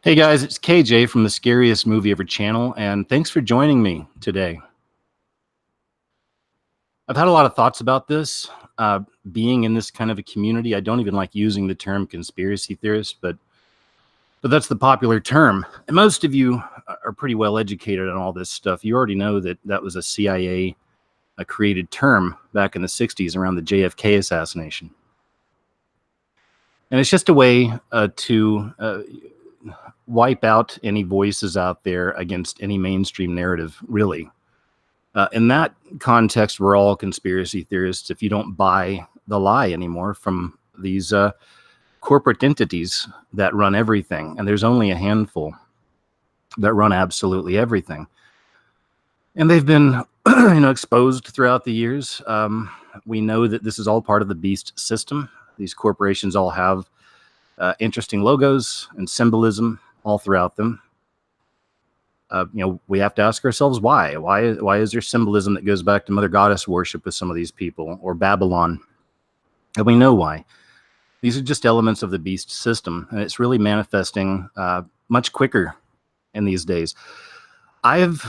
Hey guys, it's KJ from the Scariest Movie Ever channel, and thanks for joining me today. I've had a lot of thoughts about this, being in this kind of a community. I don't even like using the term conspiracy theorist, but that's the popular term. And most of you are pretty well educated on all this stuff. You already know that that was a CIA created term back in the 60s around the JFK assassination. And it's just a way to wipe out any voices out there against any mainstream narrative, really. In that context, we're all conspiracy theorists if you don't buy the lie anymore from these corporate entities that run everything. And there's only a handful that run absolutely everything. And they've been exposed throughout the years. We know that this is all part of the beast system. These corporations all have interesting logos and symbolism all throughout them. We have to ask ourselves why. Why is there symbolism that goes back to Mother Goddess worship with some of these people, or Babylon? And we know why. These are just elements of the beast system, and it's really manifesting much quicker in these days. I've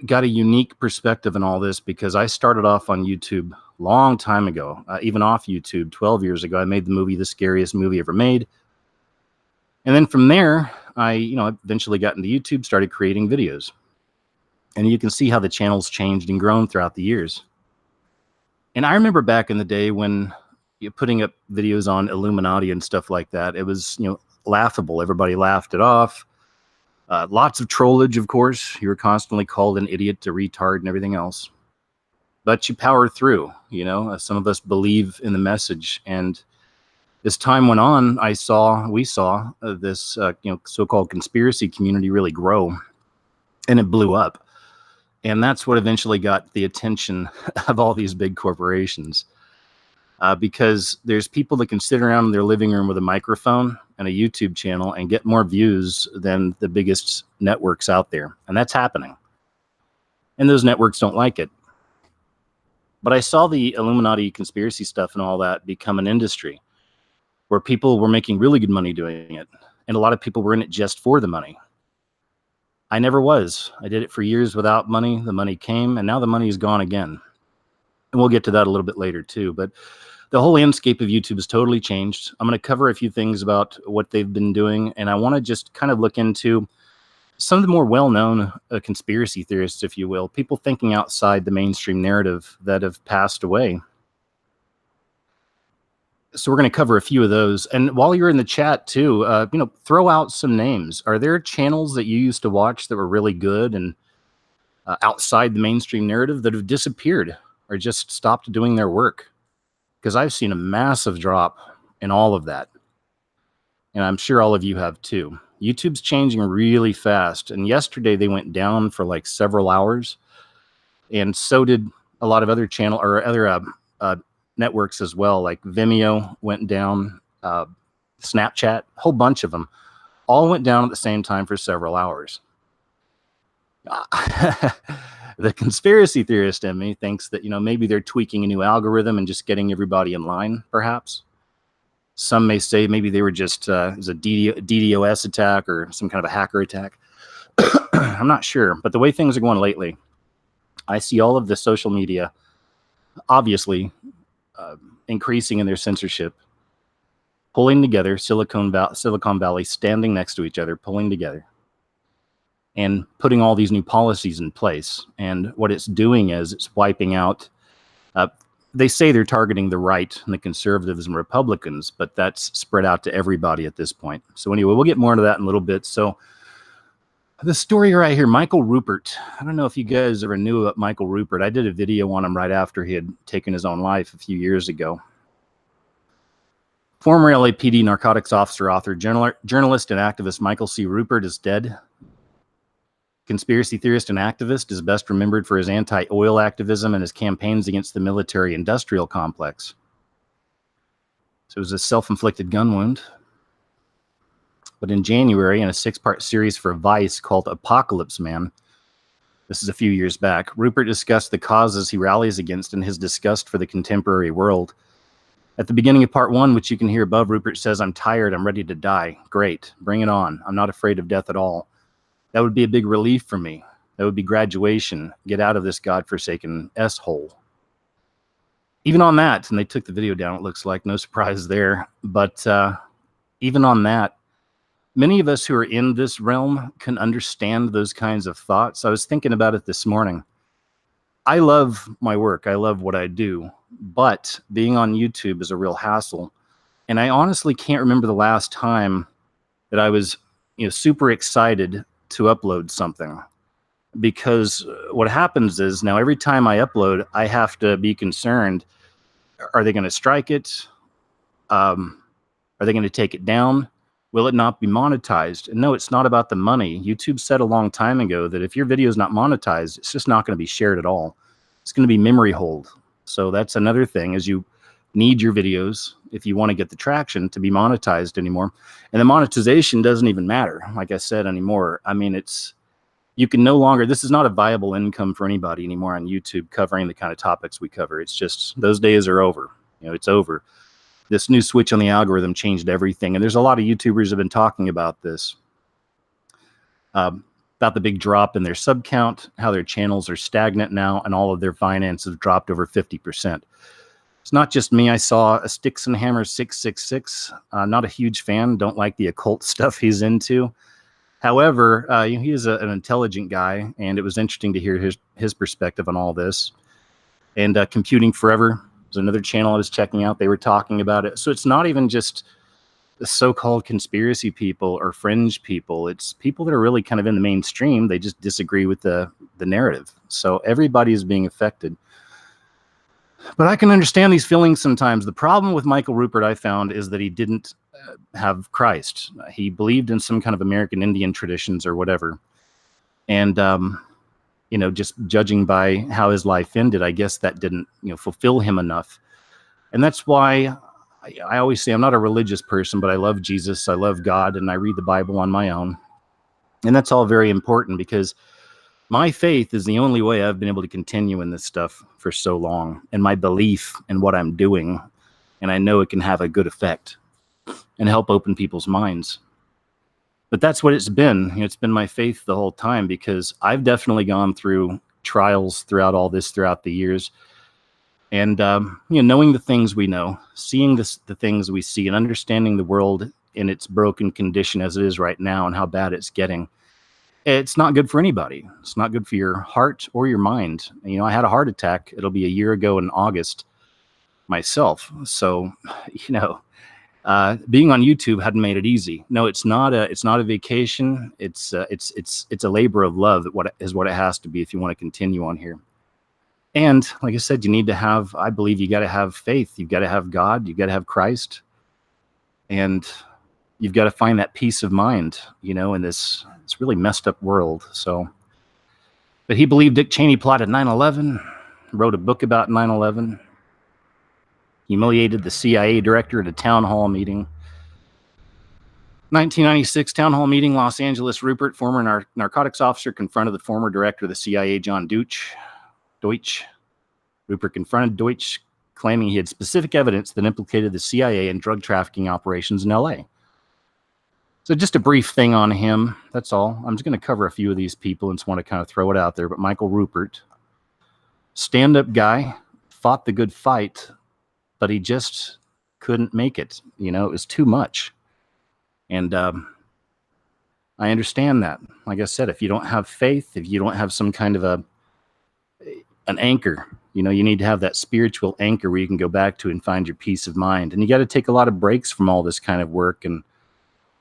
got a unique perspective in all this because I started off on YouTube a long time ago, even off YouTube 12 years ago. I made the movie The Scariest Movie Ever Made. And then from there, I eventually got into YouTube, started creating videos. And you can see how the channel's changed and grown throughout the years. And I remember back in the day when you're putting up videos on Illuminati and stuff like that, it was, laughable. Everybody laughed it off. Lots of trollage, of course. You were constantly called an idiot, a retard, and everything else. But you power through, Some of us believe in the message. And as time went on, we saw this, so-called conspiracy community really grow, and it blew up. And that's what eventually got the attention of all these big corporations. Because there's people that can sit around in their living room with a microphone and a YouTube channel and get more views than the biggest networks out there. And that's happening. And those networks don't like it. But I saw the Illuminati conspiracy stuff and all that become an industry where people were making really good money doing it. And a lot of people were in it just for the money. I never was. I did it for years without money. The money came, and now the money is gone again. And we'll get to that a little bit later too. But the whole landscape of YouTube has totally changed. I'm going to cover a few things about what they've been doing, and I want to just kind of look into some of the more well-known conspiracy theorists, if you will, people thinking outside the mainstream narrative that have passed away. So we're going to cover a few of those. And while you're in the chat too, throw out some names. Are there channels that you used to watch that were really good and outside the mainstream narrative that have disappeared or just stopped doing their work? Because I've seen a massive drop in all of that. And I'm sure all of you have too. YouTube's changing really fast. And yesterday they went down for like several hours. And so did a lot of other networks as well. Like Vimeo went down, Snapchat, a whole bunch of them. All went down at the same time for several hours. The conspiracy theorist in me thinks that, maybe they're tweaking a new algorithm and just getting everybody in line, perhaps. Some may say maybe they were just it was a DDoS attack or some kind of a hacker attack. I'm not sure. But the way things are going lately, I see all of the social media, obviously, increasing in their censorship, pulling together, Silicon Valley standing next to each other, pulling together, and putting all these new policies in place. And what it's doing is it's wiping out, they say they're targeting the right and the conservatives and Republicans, but that's spread out to everybody at this point. So anyway, we'll get more into that in a little bit. So the story right here, Michael Rupert. I don't know if you guys ever knew about Michael Rupert. I did a video on him right after he had taken his own life a few years ago. Former LAPD narcotics officer, author, journalist, and activist Michael C. Rupert is dead. Conspiracy theorist and activist is best remembered for his anti-oil activism and his campaigns against the military-industrial complex. So it was a self-inflicted gun wound. But in January, in a 6-part series for Vice called Apocalypse Man, this is a few years back, Rupert discussed the causes he rallies against and his disgust for the contemporary world. At the beginning of part 1, which you can hear above, Rupert says, "I'm tired, I'm ready to die." Great, bring it on. I'm not afraid of death at all. That would be a big relief for me. That would be graduation. Get out of this godforsaken S-hole. Even on that, and they took the video down, it looks like, no surprise there. But even on that, many of us who are in this realm can understand those kinds of thoughts. I was thinking about it this morning. I love my work. I love what I do. But being on YouTube is a real hassle. And I honestly can't remember the last time that I was, super excited to upload something. Because what happens is now every time I upload, I have to be concerned. Are they going to strike it? Are they going to take it down? Will it not be monetized? And no, it's not about the money. YouTube said a long time ago that if your video is not monetized, it's just not going to be shared at all. It's going to be memory hold. So that's another thing, is you need your videos if you want to get the traction to be monetized anymore. And the monetization doesn't even matter, like I said, anymore. I mean, you can no longer, this is not a viable income for anybody anymore on YouTube covering the kind of topics we cover. It's just, those days are over. It's over. This new switch on the algorithm changed everything. And there's a lot of YouTubers have been talking about this, about the big drop in their sub count, how their channels are stagnant now, and all of their finances have dropped over 50%. It's not just me. I saw a Sticks and Hammer 666. Not a huge fan. Don't like the occult stuff he's into. However, he is an intelligent guy, and it was interesting to hear his perspective on all this. And Computing Forever was another channel I was checking out. They were talking about it. So it's not even just the so-called conspiracy people or fringe people. It's people that are really kind of in the mainstream. They just disagree with the narrative. So everybody is being affected. But I can understand these feelings sometimes. The problem with Michael Rupert, I found, is that he didn't have Christ. He believed in some kind of American Indian traditions or whatever. And, just judging by how his life ended, I guess that didn't, fulfill him enough. And that's why I always say I'm not a religious person, but I love Jesus, I love God, and I read the Bible on my own. And that's all very important, because my faith is the only way I've been able to continue in this stuff for so long, and my belief in what I'm doing, and I know it can have a good effect and help open people's minds. But that's what it's been. It's been my faith the whole time, because I've definitely gone through trials throughout all this, throughout the years. And, knowing the things we know, seeing the things we see, and understanding the world in its broken condition as it is right now and how bad it's getting, it's not good for anybody. It's not good for your heart or your mind. I had a heart attack. It'll be a year ago in August myself. So, being on YouTube hadn't made it easy. No, it's not a vacation. It's a labor of love. What it has to be if you want to continue on here. And like I said, I believe you got to have faith. You've got to have God. You've got to have Christ. And you've got to find that peace of mind, in this really messed up world. So, but he believed Dick Cheney plotted 9/11, wrote a book about 9/11, humiliated the CIA director at a town hall meeting. 1996 town hall meeting, Los Angeles. Rupert, former narcotics officer, confronted the former director of the CIA, John Deutsch. Rupert confronted Deutsch, claiming he had specific evidence that implicated the CIA in drug trafficking operations in LA. So just a brief thing on him. That's all. I'm just going to cover a few of these people and just want to kind of throw it out there. But Michael Rupert, stand-up guy, fought the good fight, but he just couldn't make it. It was too much. And I understand that. Like I said, if you don't have faith, if you don't have some kind of an anchor, you need to have that spiritual anchor where you can go back to and find your peace of mind. And you got to take a lot of breaks from all this kind of work and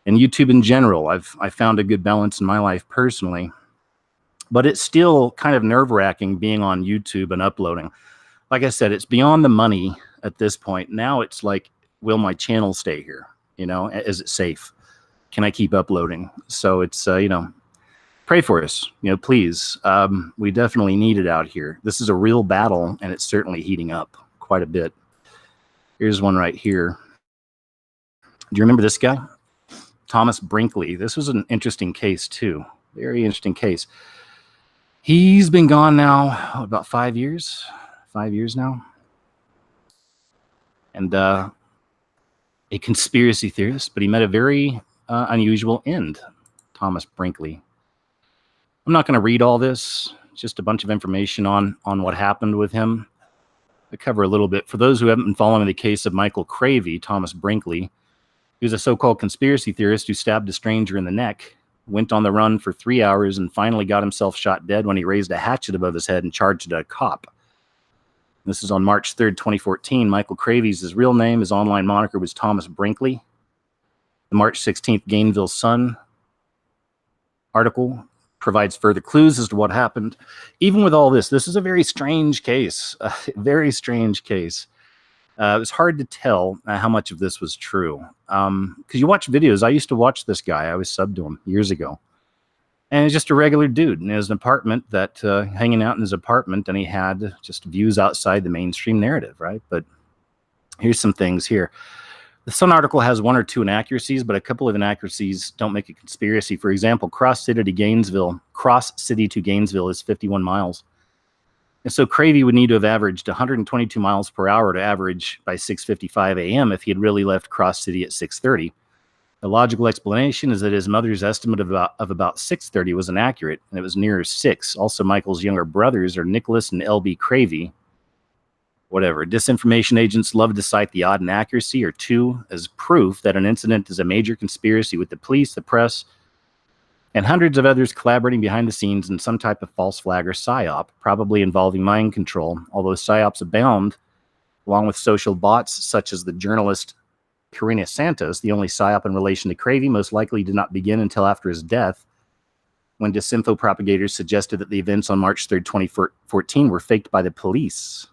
YouTube in general. I found a good balance in my life personally, but it's still kind of nerve-wracking being on YouTube and uploading. Like I said, it's beyond the money at this point. Now it's like, will my channel stay here? Is it safe? Can I keep uploading? So it's, pray for us, please. We definitely need it out here. This is a real battle, and it's certainly heating up quite a bit. Here's one right here. Do you remember this guy? Thomas Brinkley. This was an interesting case too. Very interesting case. He's been gone now about 5 years. 5 years now. and a conspiracy theorist, but he met a very unusual end, Thomas Brinkley. I'm not going to read all this, just a bunch of information on what happened with him. I cover a little bit. For those who haven't been following the case of Michael Cravey, Thomas Brinkley, he was a so-called conspiracy theorist who stabbed a stranger in the neck, went on the run for 3 hours, and finally got himself shot dead when he raised a hatchet above his head and charged at a cop. This is on March 3rd, 2014. Michael Cravey's his real name. His online moniker was Thomas Brinkley. The March 16th Gainesville Sun article provides further clues as to what happened. Even with all this, this is a very strange case. A very strange case. It was hard to tell how much of this was true. Because you watch videos. I used to watch this guy. I was subbed to him years ago. And he's just a regular dude. And he has an apartment that, hanging out in his apartment, and he had just views outside the mainstream narrative, right? But here's some things here. The Sun article has one or two inaccuracies, but a couple of inaccuracies don't make a conspiracy. For example, cross city to Gainesville is 51 miles. And so Cravey would need to have averaged 122 miles per hour to average by 6:55 a.m. if he had really left Cross City at 6:30. The logical explanation is that his mother's estimate of about 6:30 was inaccurate, and it was nearer 6. Also, Michael's younger brothers are Nicholas and L.B. Cravey. Whatever. Disinformation agents love to cite the odd inaccuracy or two as proof that an incident is a major conspiracy with the police, the press, and hundreds of others collaborating behind the scenes in some type of false flag or psyop, probably involving mind control. Although psyops abound, along with social bots such as the journalist Karina Santos, the only psyop in relation to Cravey most likely did not begin until after his death, when disinfo propagators suggested that the events on March 3rd, 2014 were faked by the police.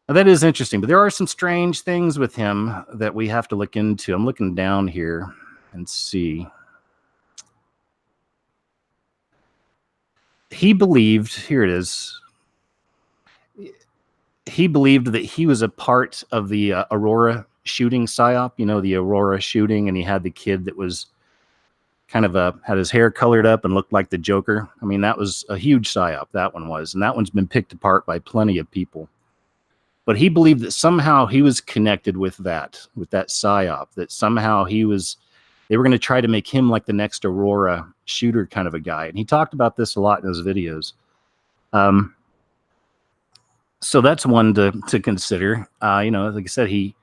Now, that is interesting, but there are some strange things with him that we have to look into. I'm looking down here and see. He believed, here it is, he believed that he was a part of the Aurora shooting psyop, you know, the Aurora shooting, and he had the kid that was kind of had his hair colored up and looked like the Joker. I mean, that was a huge psyop, that one was, and that one's been picked apart by plenty of people. But he believed that somehow he was connected with that psyop, that somehow they were going to try to make him like the next Aurora shooter kind of a guy. And he talked about this a lot in his videos. So that's one to consider. You know, like I said, he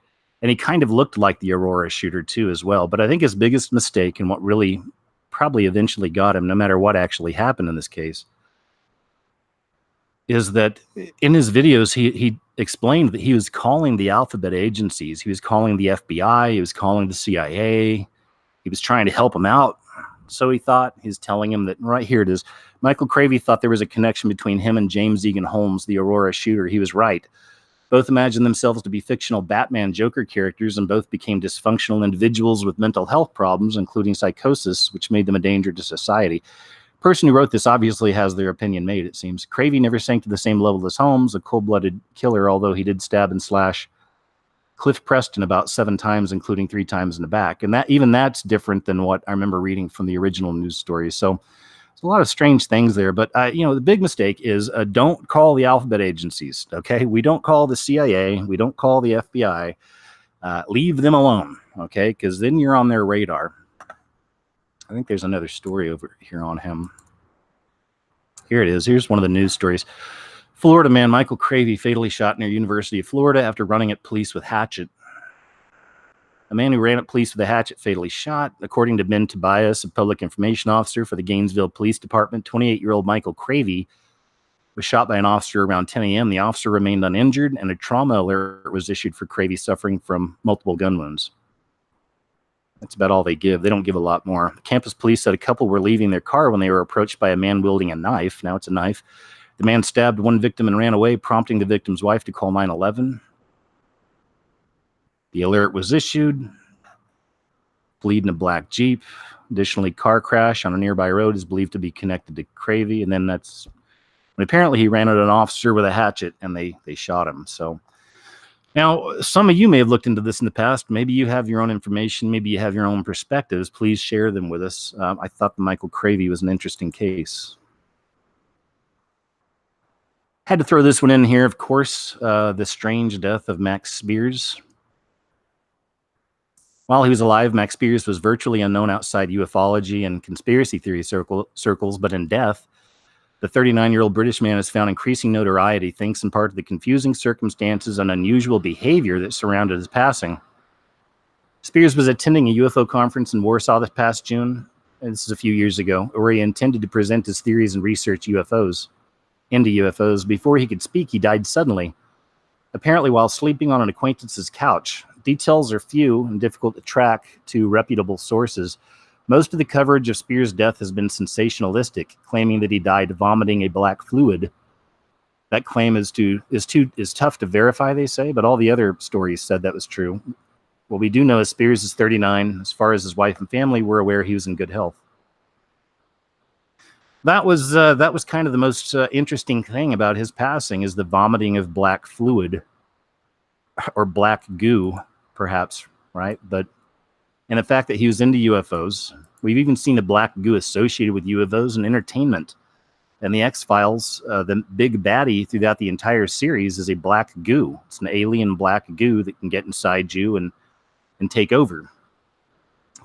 kind of looked like the Aurora shooter too as well. But I think his biggest mistake and what really probably eventually got him, no matter what actually happened in this case, is that in his videos, he explained that he was calling the alphabet agencies. He was calling the FBI. He was calling the CIA. He was trying to help him out. So he thought, he's telling him that, right here it is, Michael Cravey thought there was a connection between him and James Egan Holmes, the Aurora shooter. He was right. Both imagined themselves to be fictional Batman Joker characters, and both became dysfunctional individuals with mental health problems, including psychosis, which made them a danger to society. The person who wrote this obviously has their opinion made, it seems. Cravey never sank to the same level as Holmes, a cold-blooded killer, although he did stab and slash Cliff Preston about 7 times, including 3 times in the back. And that's different than what I remember reading from the original news stories. So there's a lot of strange things there. But, you know, the big mistake is don't call the alphabet agencies, okay? We don't call the CIA. We don't call the FBI. Leave them alone, okay? Because then you're on their radar. I think there's another story over here on him. Here it is. Here's one of the news stories. Florida man Michael Cravey fatally shot near University of Florida after running at police with hatchet. A man who ran at police with a hatchet fatally shot. According to Ben Tobias, a public information officer for the Gainesville Police Department, 28-year-old Michael Cravey was shot by an officer around 10 a.m. The officer remained uninjured, and a trauma alert was issued for Cravey suffering from multiple gun wounds. That's about all they give. They don't give a lot more. The campus police said a couple were leaving their car when they were approached by a man wielding a knife. Now it's a knife. The man stabbed one victim and ran away, prompting the victim's wife to call 911. The alert was issued. Bleed in a black Jeep. Additionally, car crash on a nearby road is believed to be connected to Cravey. And then that's when apparently he ran at an officer with a hatchet and they shot him. So now, some of you may have looked into this in the past. Maybe you have your own information. Maybe you have your own perspectives. Please share them with us. I thought the Michael Cravey was an interesting case. Had to throw this one in here, of course, the strange death of Max Spears. While he was alive, Max Spears was virtually unknown outside ufology and conspiracy theory circles, but in death, the 39-year-old British man has found increasing notoriety thanks in part to the confusing circumstances and unusual behavior that surrounded his passing. Spears was attending a UFO conference in Warsaw this past June, and this is a few years ago, where he intended to present his theories and research into UFOs. Before he could speak, he died suddenly, apparently while sleeping on an acquaintance's couch. Details are few and difficult to track to reputable sources. Most of the coverage of Spears' death has been sensationalistic, claiming that he died vomiting a black fluid. That claim is tough to verify, they say, but all the other stories said that was true. What we do know is Spears is 39. As far as his wife and family, we're aware he was in good health. That was kind of the most interesting thing about his passing, is the vomiting of black fluid, or black goo, perhaps, right? And the fact that he was into UFOs. We've even seen the black goo associated with UFOs and entertainment. And the X-Files, the big baddie throughout the entire series, is a black goo. It's an alien black goo that can get inside you and take over.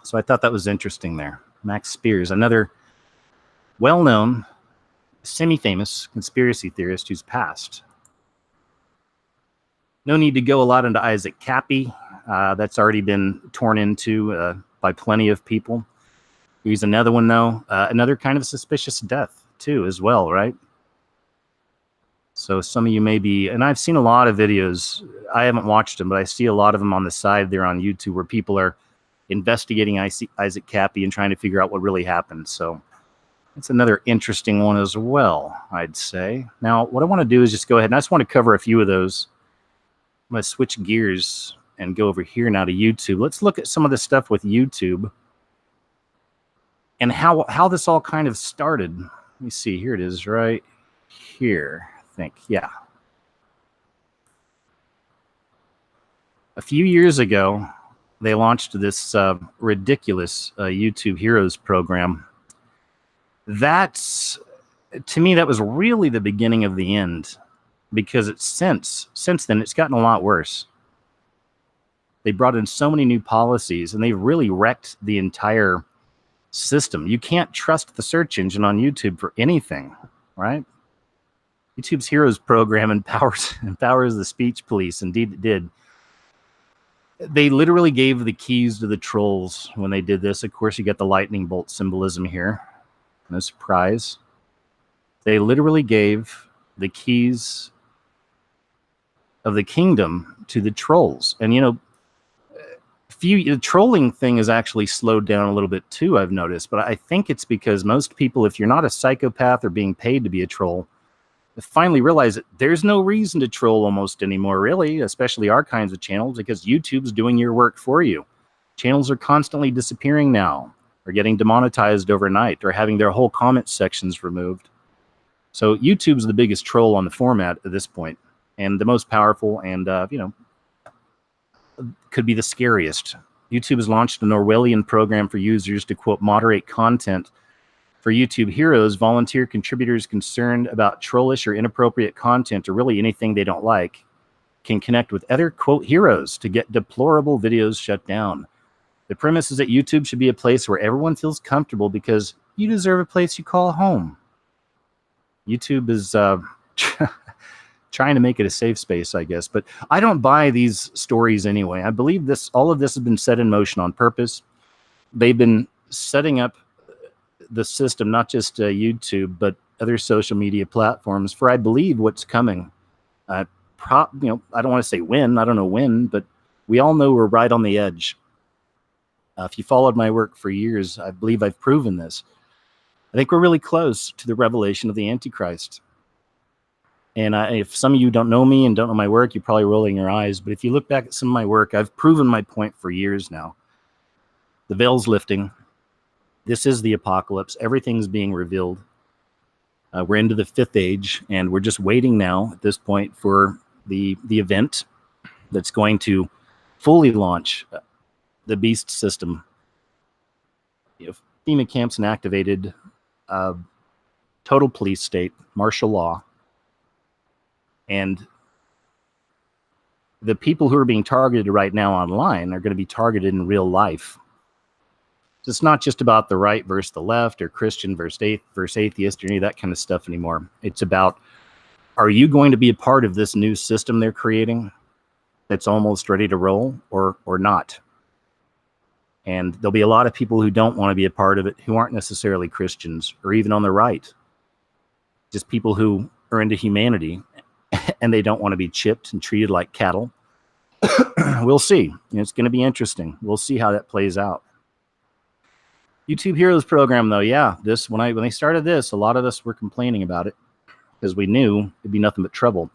So I thought that was interesting there. Max Spears, another well-known, semi-famous conspiracy theorist who's passed. No need to go a lot into Isaac Cappy. That's already been torn into by plenty of people. He's another one, though. Another kind of suspicious death, too, as well, right? So some of you may be, and I've seen a lot of videos. I haven't watched them, but I see a lot of them on the side there on YouTube where people are investigating Isaac Cappy and trying to figure out what really happened. So it's another interesting one as well, I'd say. Now, what I want to do is just go ahead, and I just want to cover a few of those. I'm going to switch gears and go over here now to YouTube. Let's look at some of the stuff with YouTube and how this all kind of started. Let me see. Here it is right here, I think. Yeah. A few years ago, they launched this ridiculous YouTube Heroes program. That's, to me, that was really the beginning of the end, because it's since then it's gotten a lot worse. They brought in so many new policies, and they've really wrecked the entire system. You can't trust the search engine on YouTube for anything, right? YouTube's Heroes program empowers the speech police. Indeed, it did. They literally gave the keys to the trolls when they did this. Of course, you get the lightning bolt symbolism here. No surprise. They literally gave the keys of the kingdom to the trolls. And, you know, the trolling thing is actually slowed down a little bit too, I've noticed. But I think it's because most people, if you're not a psychopath or being paid to be a troll, finally realize that there's no reason to troll almost anymore, really, especially our kinds of channels, because YouTube's doing your work for you. Channels are constantly disappearing now, or getting demonetized overnight, or having their whole comment sections removed. So YouTube's the biggest troll on the format at this point, and the most powerful, and you know, could be the scariest. YouTube has launched an Orwellian program for users to, quote, moderate content. For YouTube Heroes, volunteer contributors concerned about trollish or inappropriate content, or really anything they don't like, can connect with other, quote, heroes to get deplorable videos shut down. The premise is that YouTube should be a place where everyone feels comfortable, because you deserve a place you call home. YouTube is trying to make it a safe space, I guess. But I don't buy these stories anyway. I believe all of this has been set in motion on purpose. They've been setting up the system, not just YouTube, but other social media platforms, for, I believe, what's coming. You know, I don't want to say when. I don't know when, but we all know we're right on the edge. If you followed my work for years, I believe I've proven this. I think we're really close to the revelation of the Antichrist. And if some of you don't know me and don't know my work, you're probably rolling your eyes. But if you look back at some of my work, I've proven my point for years now. The veil's lifting. This is the apocalypse. Everything's being revealed. We're into the fifth age, and we're just waiting now at this point for the event that's going to fully launch the beast system. You know, FEMA camps and activated, total police state, martial law. And the people who are being targeted right now online are going to be targeted in real life. So it's not just about the right versus the left or Christian versus atheist or any of that kind of stuff anymore. It's about, are you going to be a part of this new system they're creating that's almost ready to roll, or not? And there'll be a lot of people who don't want to be a part of it, who aren't necessarily Christians or even on the right. Just people who are into humanity and they don't want to be chipped and treated like cattle. We'll see. It's going to be interesting. We'll see how that plays out. YouTube Heroes program, though, yeah, this when they started this, a lot of us were complaining about it because we knew it'd be nothing but trouble.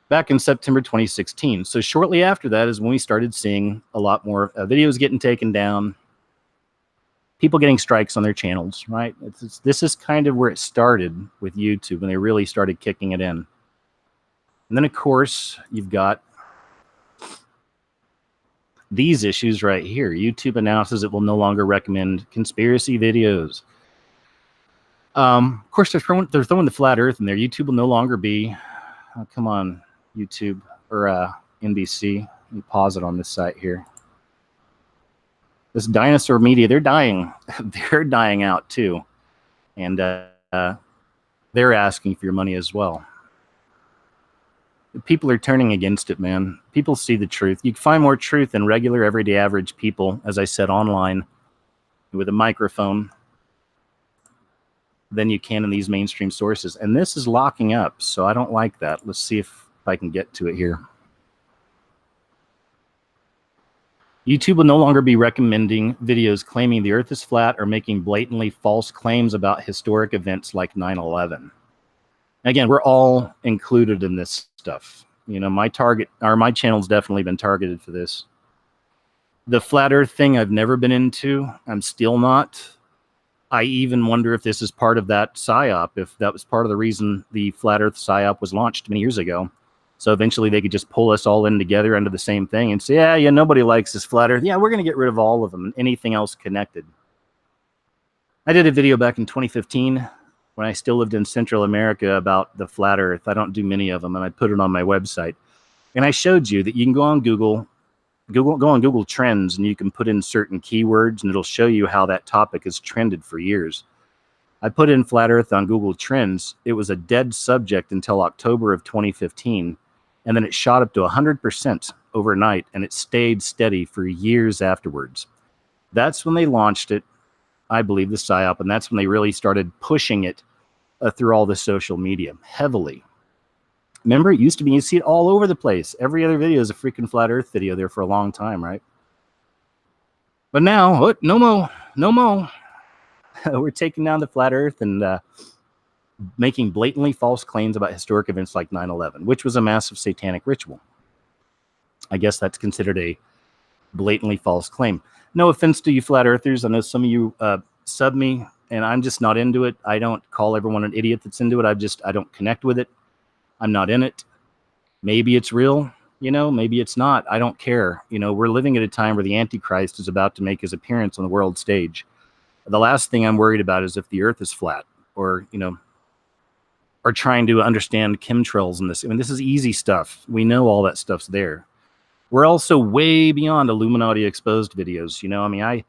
Back in September 2016. So shortly after that is when we started seeing a lot more videos getting taken down, people getting strikes on their channels, right? This is kind of where it started with YouTube when they really started kicking it in. And then, of course, you've got these issues right here. YouTube announces it will no longer recommend conspiracy videos. Of course, they're throwing the flat Earth in there. YouTube will no longer be. Oh, come on, YouTube or NBC. Let me pause it on this site here. This dinosaur media, they're dying. They're dying out too, and they're asking for your money as well. People are turning against it, man. People see the truth. You can find more truth in regular, everyday, average people, as I said, online with a microphone than you can in these mainstream sources. And this is locking up, so I don't like that. Let's see if I can get to it here. YouTube will no longer be recommending videos claiming the Earth is flat or making blatantly false claims about historic events like 9/11. Again, we're all included in this stuff. You know, my channel's definitely been targeted for this. The flat Earth thing I've never been into. I'm still not. I even wonder if this is part of that PSYOP, if that was part of the reason the flat Earth PSYOP was launched many years ago. So eventually they could just pull us all in together under the same thing and say, yeah, nobody likes this flat Earth. Yeah, we're going to get rid of all of them and anything else connected. I did a video back in 2015 when I still lived in Central America about the flat Earth. I don't do many of them, and I put it on my website. And I showed you that you can go on Google Trends, and you can put in certain keywords, and it'll show you how that topic has trended for years. I put in flat Earth on Google Trends. It was a dead subject until October of 2015, and then it shot up to 100% overnight, and it stayed steady for years afterwards. That's when they launched it, I believe, the PSYOP, and that's when they really started pushing it through all the social media heavily. Remember, it used to be, you see it all over the place. Every other video is a freaking flat Earth video there for a long time, right? But now, no more. We're taking down the flat Earth and making blatantly false claims about historic events like 9/11, which was a massive satanic ritual. I guess that's considered a blatantly false claim. No offense to you flat earthers. I know some of you sub me, and I'm just not into it. I don't call everyone an idiot that's into it. I don't connect with it. I'm not in it. Maybe it's real, maybe it's not. I don't care. We're living at a time where the Antichrist is about to make his appearance on the world stage. The last thing I'm worried about is if the Earth is flat, or trying to understand chemtrails in this. I mean, this is easy stuff. We know all that stuff's there. We're also way beyond Illuminati exposed videos.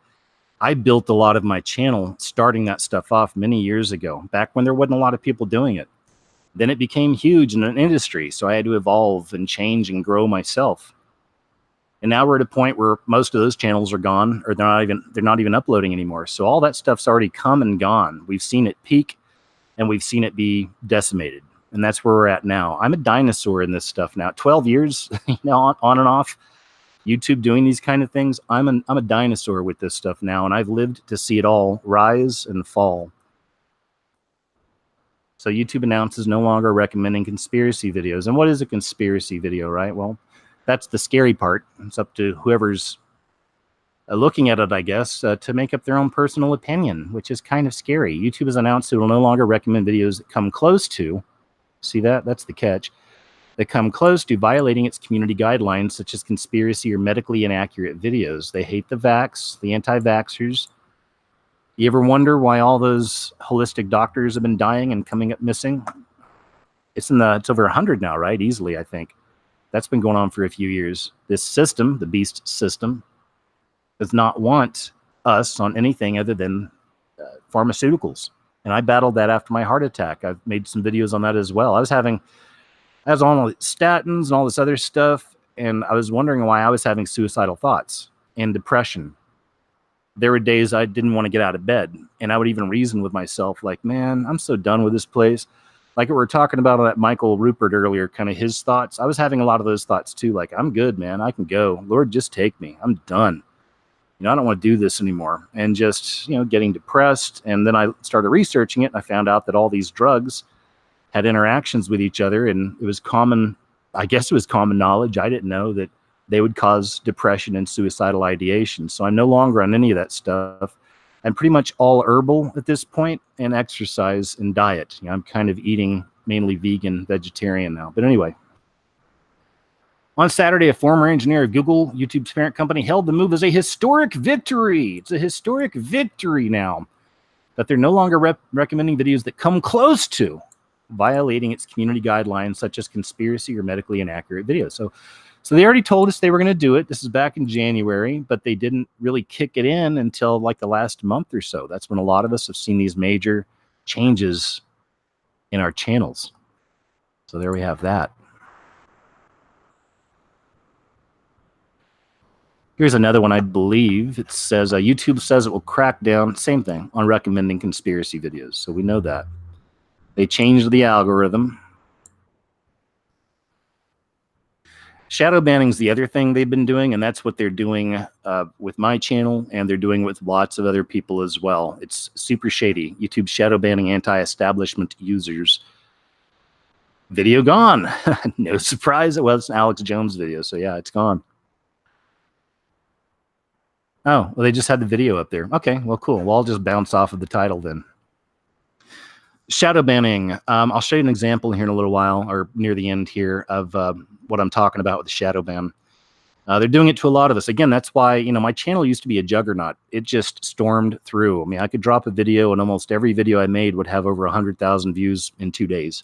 I built a lot of my channel starting that stuff off many years ago, back when there wasn't a lot of people doing it. Then it became huge in an industry, so I had to evolve and change and grow myself. And now we're at a point where most of those channels are gone, or they're not even uploading anymore. So all that stuff's already come and gone. We've seen it peak, and we've seen it be decimated. And that's where we're at now. I'm a dinosaur in this stuff now. 12 years, on and off, YouTube doing these kind of things. I'm a dinosaur with this stuff now, and I've lived to see it all rise and fall. So YouTube announces no longer recommending conspiracy videos. And what is a conspiracy video, right? Well, that's the scary part. It's up to whoever's looking at it, I guess, to make up their own personal opinion, which is kind of scary. YouTube has announced it will no longer recommend videos that come close to, see that? That's the catch, that come close to violating its community guidelines, such as conspiracy or medically inaccurate videos. They hate the vax, the anti-vaxxers. You ever wonder why all those holistic doctors have been dying and coming up missing? it's over 100 now, right? Easily, I think. That's been going on for a few years. This system, the beast system, does not want us on anything other than pharmaceuticals. And I battled that after my heart attack. I've made some videos on that as well. I was on all the statins and all this other stuff, and I was wondering why I was having suicidal thoughts and depression. There were days I didn't want to get out of bed, and I would even reason with myself, like, man, I'm so done with this place. Like we were talking about that Michael Rupert earlier, kind of his thoughts. I was having a lot of those thoughts too, like, I'm good, man. I can go. Lord, just take me. I'm done. I don't want to do this anymore. And just, getting depressed. And then I started researching it, and I found out that all these drugs had interactions with each other, and it was common knowledge. I didn't know that they would cause depression and suicidal ideation. So I'm no longer on any of that stuff. I'm pretty much all herbal at this point, and exercise and diet. I'm kind of eating mainly vegan, vegetarian now. But anyway, on Saturday, a former engineer of Google, YouTube's parent company, hailed the move as a historic victory. It's a historic victory now that they're no longer recommending videos that come close to violating its community guidelines, such as conspiracy or medically inaccurate videos. So they already told us they were going to do it. This is back in January, but they didn't really kick it in until like the last month or so. That's when a lot of us have seen these major changes in our channels. So there we have that. Here's another one, I believe. It says, YouTube says it will crack down, same thing, on recommending conspiracy videos. So we know that. They changed the algorithm. Shadow banning is the other thing they've been doing, and that's what they're doing with my channel, and they're doing with lots of other people as well. It's super shady. YouTube shadow banning anti-establishment users. Video gone. No surprise. Well, it's an Alex Jones video, so yeah, it's gone. Oh, well, they just had the video up there. Okay, well, cool. Well, I'll just bounce off of the title then. Shadow banning. I'll show you an example here in a little while, or near the end here, of what I'm talking about with the shadow ban. They're doing it to a lot of us. Again, that's why, my channel used to be a juggernaut. It just stormed through. I mean, I could drop a video, and almost every video I made would have over 100,000 views in 2 days.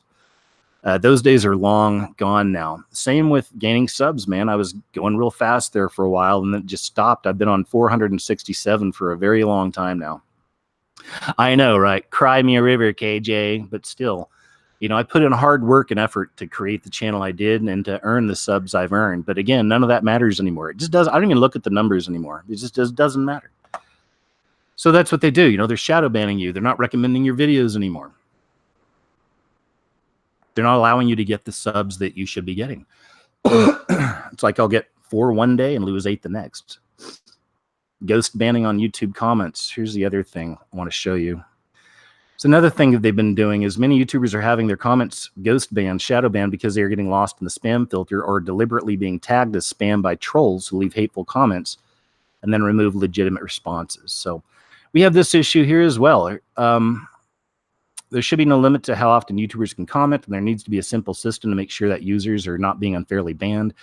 Those days are long gone now. Same with gaining subs, man. I was going real fast there for a while, and then it just stopped. I've been on 467 for a very long time now. I know, right? Cry me a river, KJ. But still, I put in hard work and effort to create the channel I did and to earn the subs I've earned. But again, none of that matters anymore. It just does. I don't even look at the numbers anymore. It just doesn't matter. So that's what they do. They're shadow banning you. They're not recommending your videos anymore. They're not allowing you to get the subs that you should be getting. It's like I'll get 4 one day and lose 8 the next. Ghost banning on YouTube comments. Here's the other thing I want to show you. So another thing that they've been doing is many YouTubers are having their comments ghost banned, shadow banned, because they are getting lost in the spam filter or deliberately being tagged as spam by trolls who leave hateful comments and then remove legitimate responses. So we have this issue here as well. There should be no limit to how often YouTubers can comment, and there needs to be a simple system to make sure that users are not being unfairly banned.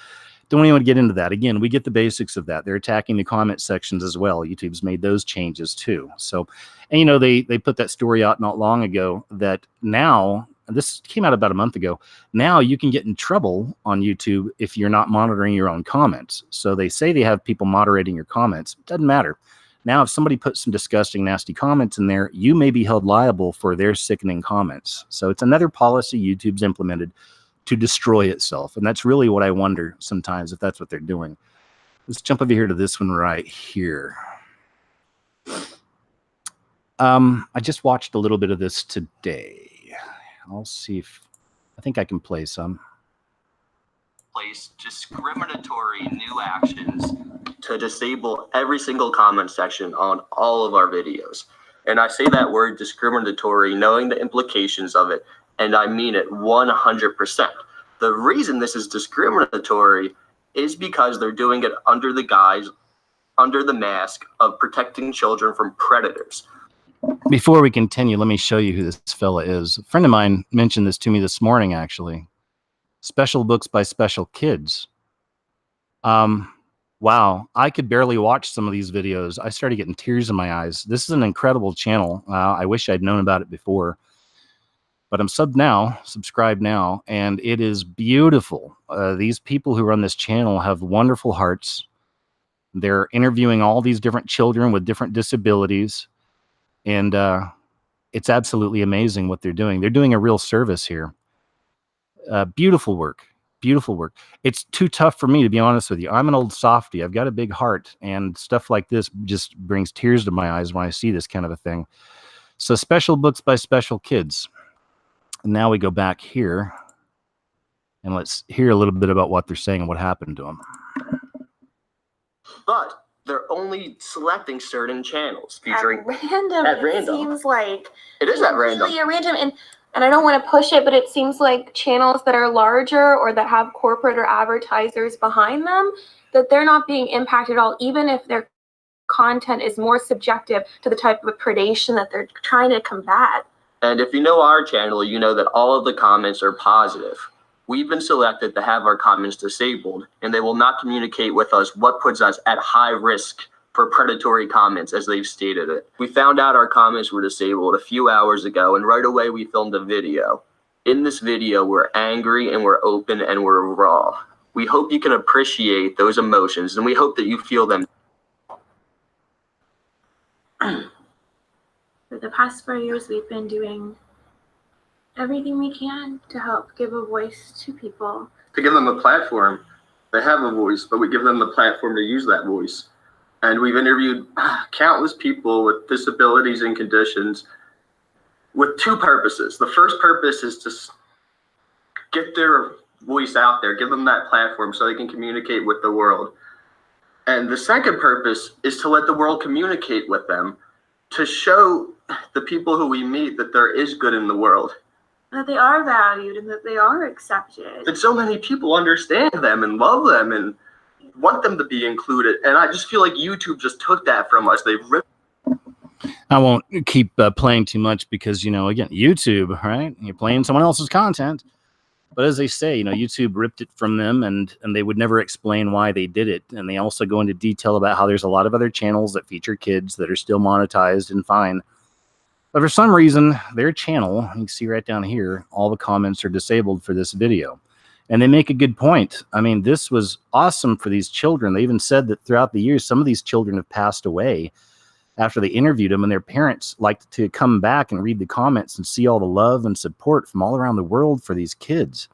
Don't even get into that. Again, we get the basics of that. They're attacking the comment sections as well. YouTube's made those changes too. So, and they put that story out not long ago that now, this came out about a month ago, now you can get in trouble on YouTube if you're not monitoring your own comments. So they say they have people moderating your comments. It doesn't matter. Now, if somebody puts some disgusting, nasty comments in there, you may be held liable for their sickening comments. So it's another policy YouTube's implemented to destroy itself. And that's really what I wonder sometimes, if that's what they're doing. Let's jump over here to this one right here. I just watched a little bit of this today. I'll see if I think I can play some. Place discriminatory new actions to disable every single comment section on all of our videos. And I say that word discriminatory knowing the implications of it, and I mean it 100%. The reason this is discriminatory is because they're doing it under the mask of protecting children from predators. Before we continue, let me show you who this fella is. A friend of mine mentioned this to me this morning, actually. Special books by special kids. Wow, I could barely watch some of these videos. I started getting tears in my eyes. This is an incredible channel. I wish I'd known about it before. But I'm subscribed now, and it is beautiful. These people who run this channel have wonderful hearts. They're interviewing all these different children with different disabilities, and it's absolutely amazing what they're doing. They're doing a real service here. Beautiful work. Beautiful work. It's too tough for me, to be honest with you. I'm an old softy. I've got a big heart, and stuff like this just brings tears to my eyes when I see this kind of a thing. So special books by special kids. And now we go back here, and let's hear a little bit about what they're saying and what happened to them. But they're only selecting certain channels featuring at random. It seems like it is at random. Really random, and I don't want to push it, but it seems like channels that are larger or that have corporate or advertisers behind them, that they're not being impacted at all, even if their content is more subjective to the type of predation that they're trying to combat. And if you know our channel, you know that all of the comments are positive. We've been selected to have our comments disabled, and they will not communicate with us what puts us at high risk for predatory comments, as they've stated it. We found out our comments were disabled a few hours ago, and right away we filmed a video. In this video, we're angry and we're open and we're raw. We hope you can appreciate those emotions, and we hope that you feel them. For the past 4 years, we've been doing everything we can to help give a voice to people. To give them a platform. They have a voice, but we give them the platform to use that voice. And we've interviewed countless people with disabilities and conditions with two purposes. The first purpose is to get their voice out there, give them that platform so they can communicate with the world. And the second purpose is to let the world communicate with them, to show the people who we meet that there is good in the world. That they are valued and that they are accepted. That so many people understand them and love them and want them to be included. And I just feel like YouTube just took that from us. They've ripped. I won't keep playing too much because, you know, again, YouTube, right? You're playing someone else's content. But as they say, you know, YouTube ripped it from them, and they would never explain why they did it. And they also go into detail about how there's a lot of other channels that feature kids that are still monetized and fine. But for some reason, their channel, you can see right down here, all the comments are disabled for this video. And they make a good point. I mean, this was awesome for these children. They even said that throughout the years, some of these children have passed away after they interviewed them, and their parents liked to come back and read the comments and see all the love and support from all around the world for these kids.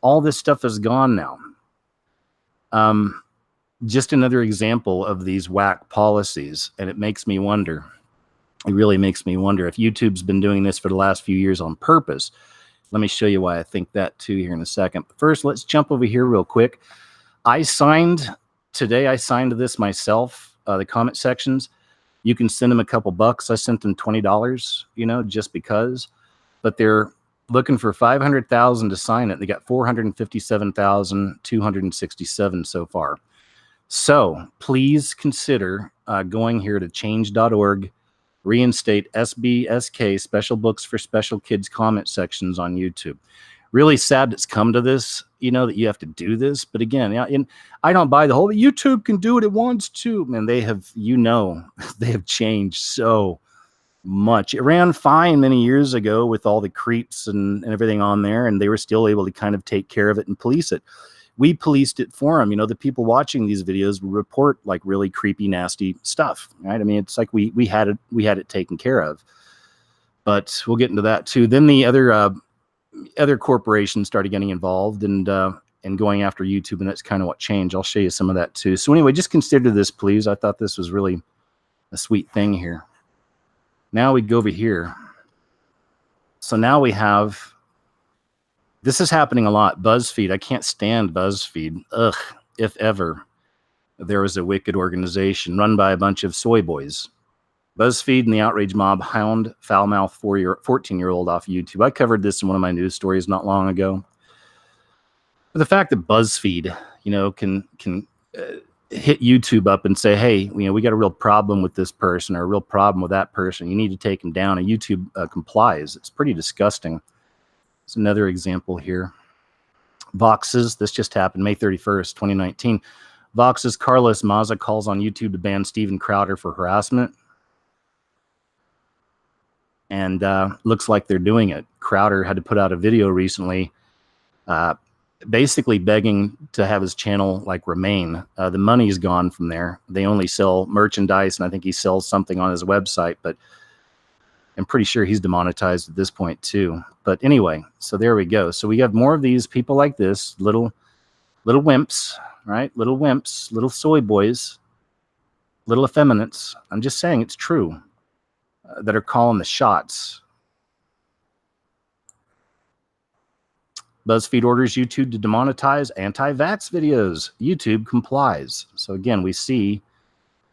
All this stuff is gone now. Just another example of these whack policies, and it makes me wonder. It really makes me wonder if YouTube's been doing this for the last few years on purpose. Let me show you why I think that too here in a second. But first, let's jump over here real quick. I signed this myself, the comment sections. You can send them a couple bucks. I sent them $20, you know, just because. But they're looking for 500,000 to sign it. They got 457,267 so far. So please consider going here to change.org. Reinstate SBSK, Special Books for Special Kids comment sections on YouTube. Really sad it's come to this, you know, that you have to do this. But again, I don't buy the whole YouTube can do what it wants to. Man, they have, you know, they have changed so much. It ran fine many years ago with all the creeps and everything on there, and they were still able to kind of take care of it and police it. We policed it for them. You know, the people watching these videos will report like really creepy, nasty stuff, right? I mean, it's like we had it taken care of. But we'll get into that too. Then the other corporations started getting involved and going after YouTube, and that's kind of what changed. I'll show you some of that too. So anyway, just consider this, please. I thought this was really a sweet thing here. Now we go over here. So now we have. This is happening a lot. BuzzFeed. I can't stand BuzzFeed. Ugh, if ever there was a wicked organization run by a bunch of soy boys. BuzzFeed and the outrage mob hound foul-mouthed 14-year-old off YouTube. I covered this in one of my news stories not long ago. But the fact that BuzzFeed, you know, can hit YouTube up and say, hey, you know, we got a real problem with this person or a real problem with that person. You need to take them down. And YouTube complies. It's pretty disgusting. It's another example here. Vox's, this just happened May 31st, 2019. Vox's Carlos Maza calls on YouTube to ban Steven Crowder for harassment. And looks like they're doing it. Crowder had to put out a video recently basically begging to have his channel like remain. The money's gone from there. They only sell merchandise, and I think he sells something on his website, but I'm pretty sure he's demonetized at this point too. But anyway, so there we go. So we have more of these people like this, little wimps, right? Little wimps, little soy boys, little effeminates. I'm just saying it's true, that are calling the shots. BuzzFeed orders YouTube to demonetize anti-vax videos. YouTube complies. So again, we see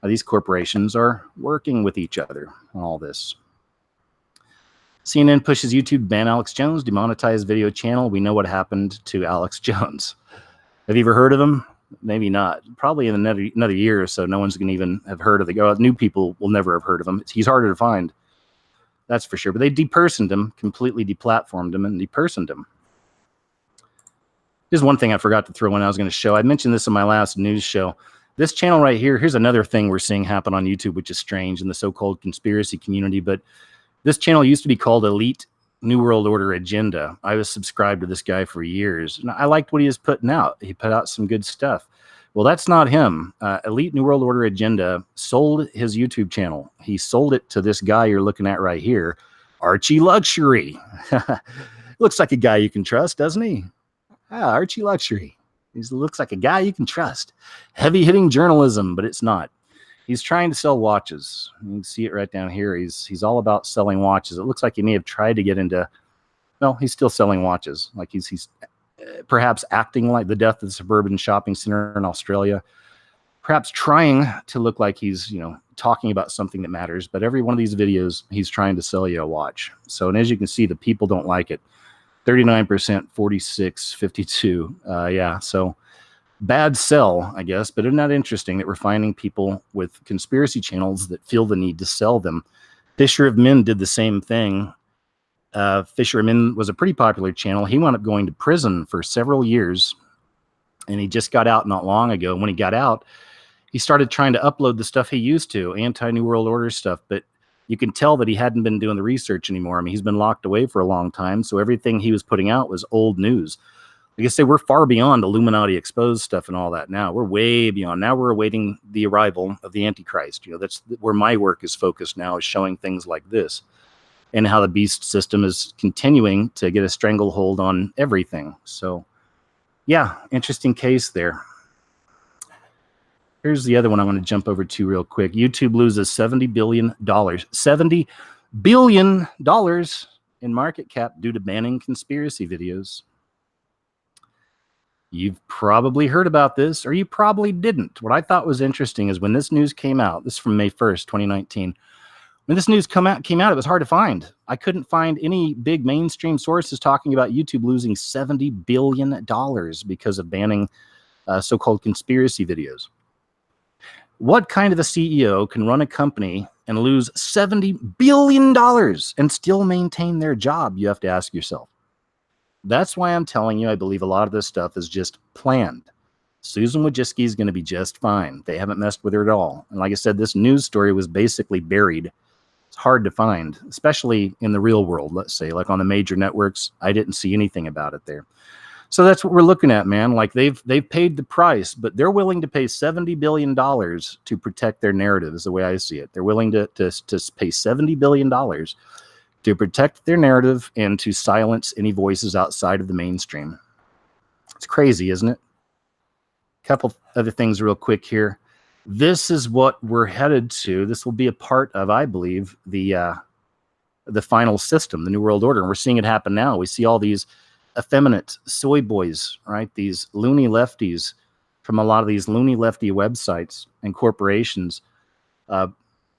how these corporations are working with each other on all this. CNN pushes YouTube to ban Alex Jones, demonetize video channel. We know what happened to Alex Jones. Have you ever heard of him? Maybe not. Probably in another year or so, no one's going to even have heard of the guy. New people will never have heard of him. He's harder to find. That's for sure. But they depersoned him, completely deplatformed him, and depersoned him. There's one thing I forgot to throw in I was going to show. I mentioned this in my last news show. This channel right here, here's another thing we're seeing happen on YouTube, which is strange in the so-called conspiracy community. But this channel used to be called Elite New World Order Agenda. I was subscribed to this guy for years, and I liked what he was putting out. He put out some good stuff. Well, that's not him. Elite New World Order Agenda sold his YouTube channel. He sold it to this guy you're looking at right here, Archie Luxury. Looks like a guy you can trust, doesn't he? Ah, Archie Luxury. He looks like a guy you can trust. Heavy-hitting journalism, but it's not. He's trying to sell watches. You can see it right down here. He's all about selling watches. It looks like he may have tried to get into, well, he's still selling watches. Like he's perhaps acting like the death of the suburban shopping center in Australia. Perhaps trying to look like he's, talking about something that matters. But every one of these videos, he's trying to sell you a watch. So, and as you can see, the people don't like it. 39%, 46, 52. Yeah, so bad sell, I guess. But isn't that interesting that we're finding people with conspiracy channels that feel the need to sell them? Fisher of Men did the same thing. Fisher of Men was a pretty popular channel. He wound up going to prison for several years, and he just got out not long ago. When he got out, he started trying to upload the stuff he used to, anti-New World Order stuff, but you can tell that he hadn't been doing the research anymore. I mean, he's been locked away for a long time, so everything he was putting out was old news. Like I say, we're far beyond Illuminati exposed stuff and all that now. We're way beyond. Now we're awaiting the arrival of the Antichrist. That's where my work is focused now, is showing things like this and how the beast system is continuing to get a stranglehold on everything. So, yeah, interesting case there. Here's the other one I want to jump over to real quick. YouTube loses $70 billion. $70 billion in market cap due to banning conspiracy videos. You've probably heard about this, or you probably didn't. What I thought was interesting is when this news came out, this is from May 1st, 2019. When this news came out, it was hard to find. I couldn't find any big mainstream sources talking about YouTube losing $70 billion because of banning so-called conspiracy videos. What kind of a CEO can run a company and lose $70 billion and still maintain their job? You have to ask yourself. That's why I'm telling you, I believe a lot of this stuff is just planned. Susan Wojcicki is going to be just fine. They haven't messed with her at all. And like I said, this news story was basically buried. It's hard to find, especially in the real world, let's say, like on the major networks. I didn't see anything about it there. So that's what we're looking at, man. Like they've paid the price, but they're willing to pay $70 billion to protect their narrative, is the way I see it. They're willing to pay $70 billion to protect their narrative and to silence any voices outside of the mainstream. It's crazy, isn't it? A couple other things real quick here. This is what we're headed to. This will be a part of, I believe, the final system, the New World Order. And we're seeing it happen now. We see all these effeminate soy boys, right? These loony lefties from a lot of these loony lefty websites and corporations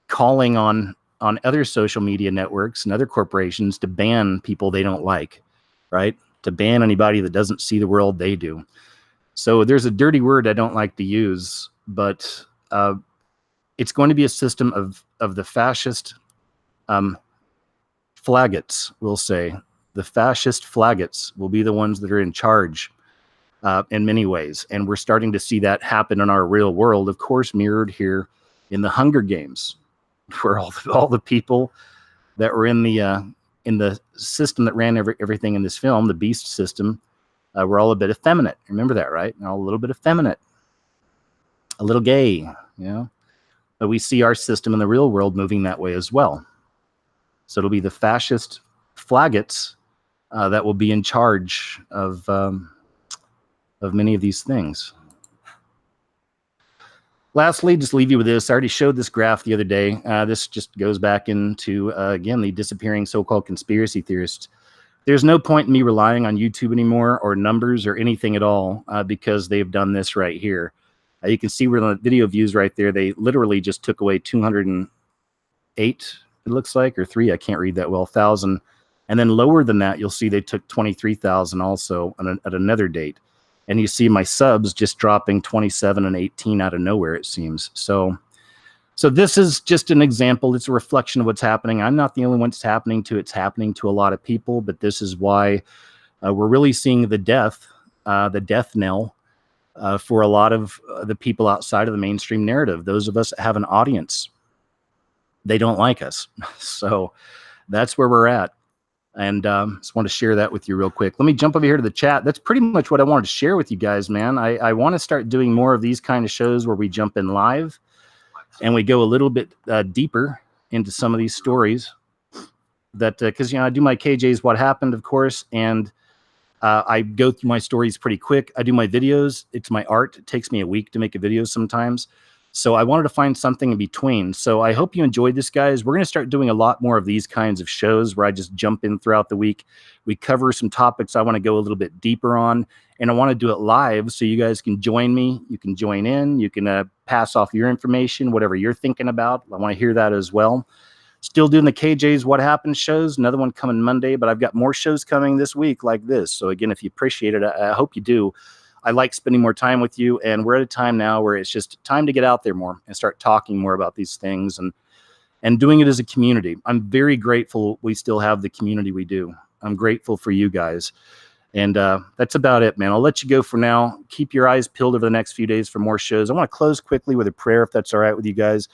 calling on other social media networks and other corporations to ban people they don't like, right? To ban anybody that doesn't see the world they do. So there's a dirty word I don't like to use, but it's going to be a system of the fascist flaggots, we'll say. The fascist flaggots will be the ones that are in charge in many ways. And we're starting to see that happen in our real world, of course, mirrored here in the Hunger Games, where all the people that were in the system that ran everything in this film, the beast system, were all a bit effeminate. Remember that, right? They're all a little bit effeminate, a little gay, you know. But we see our system in the real world moving that way as well. So it'll be the fascist flaggots that will be in charge of many of these things. Lastly, just leave you with this. I already showed this graph the other day. This just goes back into, again, the disappearing so-called conspiracy theorists. There's no point in me relying on YouTube anymore or numbers or anything at all because they've done this right here. You can see where the video views right there. They literally just took away 208, it looks like, or 3, I can't read that well, 1,000. And then lower than that, you'll see they took 23,000 also at another date. And you see my subs just dropping 27 and 18 out of nowhere, it seems. So this is just an example. It's a reflection of what's happening. I'm not the only one it's happening to. It's happening to a lot of people, but this is why we're really seeing the death knell for a lot of the people outside of the mainstream narrative. Those of us that have an audience, they don't like us. So that's where we're at. And just want to share that with you real quick. Let me jump over here to the chat. That's pretty much what I wanted to share with you guys, man. I want to start doing more of these kind of shows where we jump in live and we go a little bit deeper into some of these stories. That because, you know, I do my KJ's What Happened, of course, and I go through my stories pretty quick. I do my videos. It's my art. It takes me a week to make a video sometimes. So I wanted to find something in between. So I hope you enjoyed this, guys. We're going to start doing a lot more of these kinds of shows where I just jump in throughout the week. We cover some topics I want to go a little bit deeper on, and I want to do it live so you guys can join me. You can join in. You can pass off your information, whatever you're thinking about. I want to hear that as well. Still doing the KJ's What Happened shows. Another one coming Monday, but I've got more shows coming this week like this. So again, if you appreciate it, I hope you do. I like spending more time with you, and we're at a time now where it's just time to get out there more and start talking more about these things and doing it as a community. I'm very grateful we still have the community we do. I'm grateful for you guys. And that's about it, man. I'll let you go for now. Keep your eyes peeled over the next few days for more shows. I want to close quickly with a prayer, if that's all right with you guys.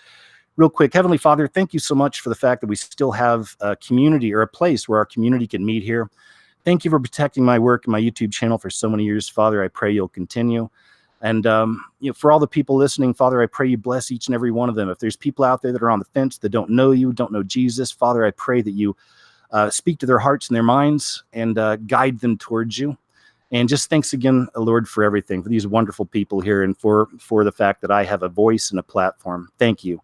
Real quick, Heavenly Father, thank you so much for the fact that we still have a community or a place where our community can meet here. Thank you for protecting my work and my YouTube channel for so many years, Father. I pray you'll continue. And you know, for all the people listening, Father, I pray you bless each and every one of them. If there's people out there that are on the fence, that don't know you, don't know Jesus, Father, I pray that you speak to their hearts and their minds and guide them towards you. And just thanks again, Lord, for everything, for these wonderful people here and for the fact that I have a voice and a platform. Thank you.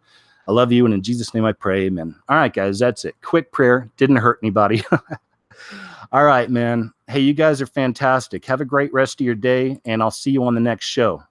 I love you, and in Jesus' name I pray, amen. All right, guys, that's it. Quick prayer. Didn't hurt anybody. All right, man. Hey, you guys are fantastic. Have a great rest of your day, and I'll see you on the next show.